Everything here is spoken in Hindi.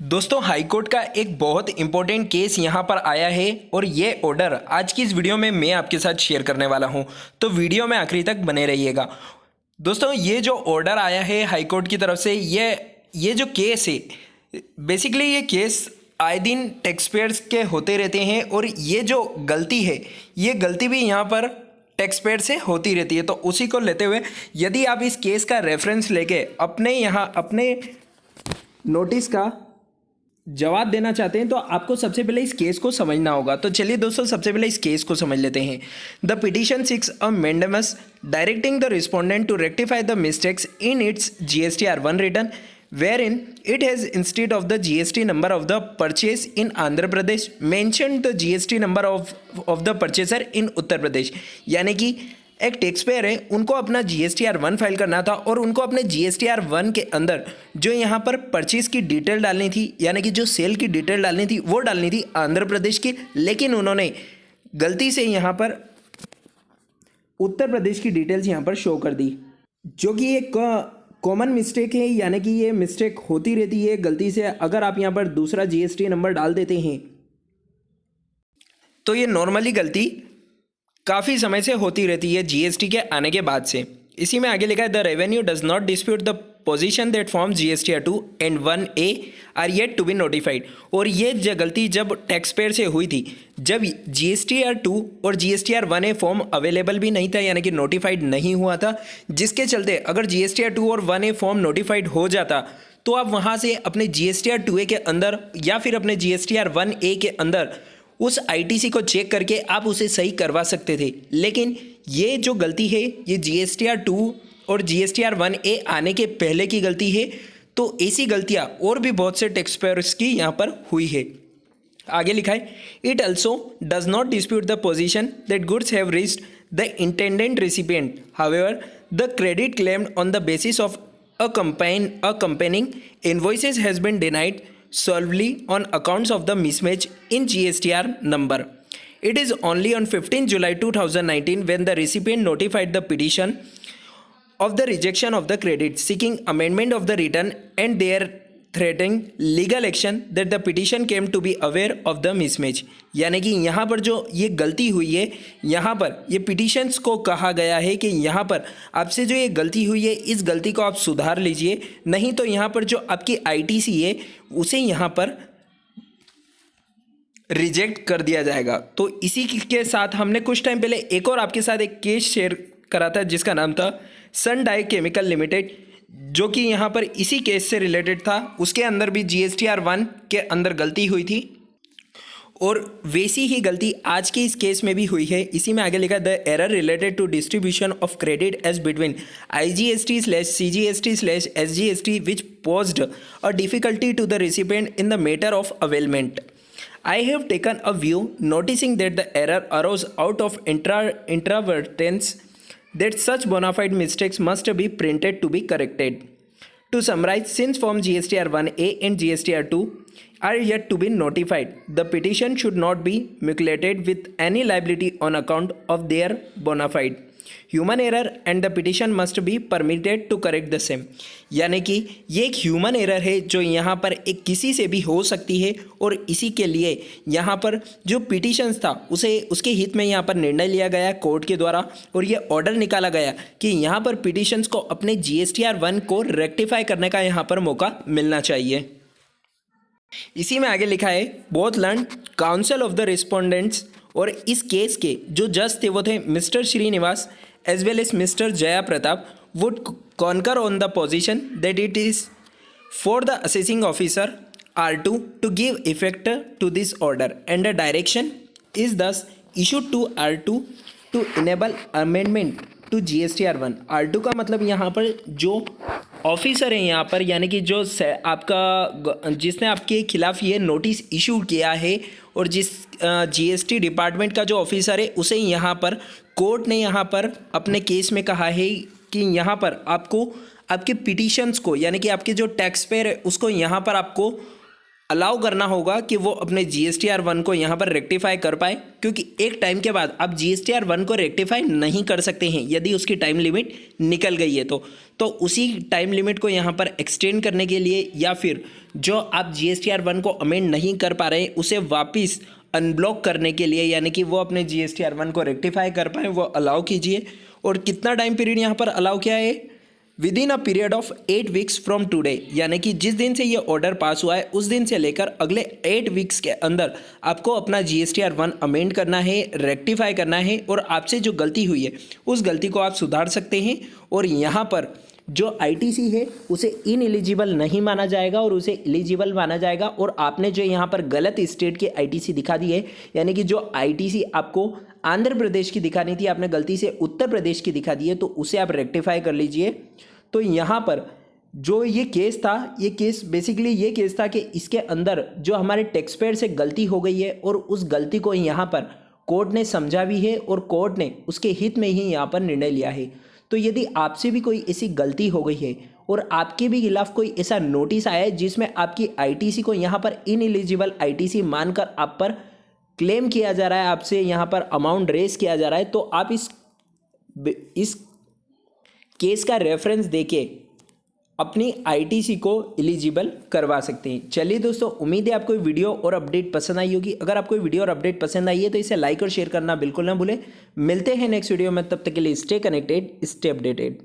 दोस्तों हाईकोर्ट का एक बहुत इंपॉर्टेंट केस यहाँ पर आया है और ये ऑर्डर आज की इस वीडियो में मैं आपके साथ शेयर करने वाला हूँ। तो वीडियो में आखिरी तक बने रहिएगा। दोस्तों ये जो ऑर्डर आया है हाईकोर्ट की तरफ से ये जो केस है, बेसिकली ये केस आए दिन टैक्स पेयर्स के होते रहते हैं और ये जो गलती है ये गलती भी यहाँ पर टैक्स पेयर से होती रहती है। तो उसी को लेते हुए यदि आप इस केस का रेफरेंस लेके अपने नोटिस का जवाब देना चाहते हैं तो आपको सबसे पहले इस केस को समझना होगा। तो चलिए दोस्तों सबसे पहले इस केस को समझ लेते हैं। The petition seeks a mandamus directing the respondent to rectify the mistakes in its GSTR1 return wherein it has instead of the GST number of the purchase in Andhra Pradesh mentioned the GST number of the purchaser in Uttar Pradesh. यानी कि एक टैक्स पेयर है, उनको अपना GSTR1 फाइल करना था और उनको अपने GSTR1 के अंदर जो यहाँ पर परचेज की डिटेल डालनी थी, यानी कि जो सेल की डिटेल डालनी थी वो डालनी थी आंध्र प्रदेश की, लेकिन उन्होंने गलती से यहाँ पर उत्तर प्रदेश की डिटेल्स यहाँ पर शो कर दी, जो कि एक कॉमन मिस्टेक है। यानी कि ये मिस्टेक होती रहती है गलती से। अगर आप यहाँ पर दूसरा GST नंबर डाल देते हैं तो ये नॉर्मली गलती काफ़ी समय से होती रहती है GST के आने के बाद से। इसी में आगे लिखा है the revenue does not dispute the position that form GSTR2 and 1A are yet to be notified. और ये गलती जब टैक्स पेयर से हुई थी जब GSTR2 और GSTR1A फॉर्म अवेलेबल भी नहीं था, यानी कि नोटिफाइड नहीं हुआ था, जिसके चलते अगर GSTR2 और 1A फॉर्म नोटिफाइड हो जाता तो आप वहाँ से अपने GSTR2A के अंदर या फिर अपने GSTR1A के अंदर उस ITC को चेक करके आप उसे सही करवा सकते थे। लेकिन ये जो गलती है ये GSTR2 और GSTR1A आने के पहले की गलती है। तो ऐसी गलतियाँ और भी बहुत से टैक्स पेयर्स की यहाँ पर हुई है। आगे लिखा है it also does not dispute the position that goods have reached the intended recipient, however the credit claimed on the basis of accompanying invoices has been denied solely on accounts of the mismatch in GSTR number. It is only on 15 July 2019 when the recipient notified the petition of the rejection of the credit seeking amendment of the return and their threatening legal action that the petition came to be aware of the mismatch। यानी कि यहाँ पर जो ये गलती हुई है, यहाँ पर ये पिटिशंस को कहा गया है कि यहाँ पर आपसे जो ये गलती हुई है इस गलती को आप सुधार लीजिए, नहीं तो यहाँ पर जो आपकी ITC है उसे यहाँ पर रिजेक्ट कर दिया जाएगा। तो इसी के साथ हमने कुछ टाइम पहले एक और आपके साथ एक केस शेयर करा था जिसका नाम था सन डाई केमिकल लिमिटेड, जो कि यहाँ पर इसी केस से रिलेटेड था। उसके अंदर भी GSTR1 के अंदर गलती हुई थी और वैसी ही गलती आज के इस केस में भी हुई है। इसी में आगे लिखा the error related to distribution of credit as between IGST/CGST/SGST which posed a difficulty to the recipient in the matter of availment. I have taken a view noticing that the error arose out of inadvertence that such bona fide mistakes must be printed to be corrected. To summarize, since form GSTR1A and GSTR2 are yet to be notified, the petition should not be mutilated with any liability on account of their bona fide human error and the petition must be permitted to correct the same. यानी कि ये एक ह्यूमन एरर है जो यहाँ पर एक किसी से भी हो सकती है और इसी के लिए यहाँ पर जो पिटिशंस था उसे उसके हित में यहाँ पर निर्णय लिया गया कोर्ट के द्वारा और ये ऑर्डर निकाला गया कि यहाँ पर पिटिशंस को अपने GSTR1 को रेक्टिफाई करने का यहाँ पर मौका मिलना चाहिए। इसी में आगे लिखा है both learned counsel of the respondents, और इस केस के जो जज थे वो थे mister Srinivas as well as mister Jaya Pratap would concur on the position that it is for the assessing officer R2 to give effect to this order and the direction is thus issued to R2 to enable amendment to GSTR1। R2 का मतलब यहाँ पर जो ऑफिसर है यहाँ पर, यानी कि जो आपका जिसने आपके खिलाफ ये नोटिस इशू किया है और जिस GST डिपार्टमेंट का जो ऑफिसर है उसे यहाँ पर कोर्ट ने यहाँ पर अपने केस में कहा है कि यहाँ पर आपको आपके पिटिशंस को, यानी कि आपके जो टैक्स पेयर है उसको यहाँ पर आपको अलाउ करना होगा कि वो अपने GSTR 1 को यहाँ पर रेक्टिफाई कर पाए, क्योंकि एक टाइम के बाद आप GSTR 1 को रेक्टिफाई नहीं कर सकते हैं यदि उसकी टाइम लिमिट निकल गई है तो उसी टाइम लिमिट को यहाँ पर एक्सटेंड करने के लिए या फिर जो आप GSTR 1 को अमेंड नहीं कर पा रहे हैं उसे वापस अनब्लॉक करने के लिए, यानी कि वो अपने GSTR 1 को रेक्टिफाई कर पाए, वो अलाउ कीजिए। और कितना टाइम पीरियड यहाँ पर अलाउ किया है? With in a period of 8 weeks from today, यानी कि जिस दिन से ये ऑर्डर पास हुआ है उस दिन से लेकर अगले 8 वीक्स के अंदर आपको अपना GSTR 1 अमेंड करना है, रेक्टिफाई करना है, और आपसे जो गलती हुई है उस गलती को आप सुधार सकते हैं। और यहाँ पर जो ITC है उसे इनएलिजिबल नहीं माना जाएगा और उसे एलिजिबल माना जाएगा। और आपने जो यहाँ पर गलत स्टेट की ITC दिखा दी है, यानी कि जो ITC आपको आंध्र प्रदेश की दिखानी थी आपने गलती से उत्तर प्रदेश की दिखा दी है, तो उसे आप रेक्टिफाई कर लीजिए। तो यहाँ पर जो ये केस था, ये केस बेसिकली ये केस था कि इसके अंदर जो हमारे टैक्स पेयर से गलती हो गई है और उस गलती को यहाँ पर कोर्ट ने समझा भी है और कोर्ट ने उसके हित में ही यहाँ पर निर्णय लिया है। तो यदि आपसे भी कोई ऐसी गलती हो गई है और आपके भी खिलाफ कोई ऐसा नोटिस आया है जिसमें आपकी ITC को यहाँ पर इनएलिजिबल ITC मानकर आप पर क्लेम किया जा रहा है, आपसे यहाँ पर अमाउंट रेस किया जा रहा है, तो आप इस केस का रेफरेंस देके अपनी ITC को एलिजिबल करवा सकते हैं। चलिए दोस्तों, उम्मीद है आपको वीडियो और अपडेट पसंद आई होगी। अगर आपको वीडियो और अपडेट पसंद आई है तो इसे लाइक और शेयर करना बिल्कुल ना भूलें। मिलते हैं नेक्स्ट वीडियो में, तब तक के लिए स्टे कनेक्टेड, स्टे अपडेटेड।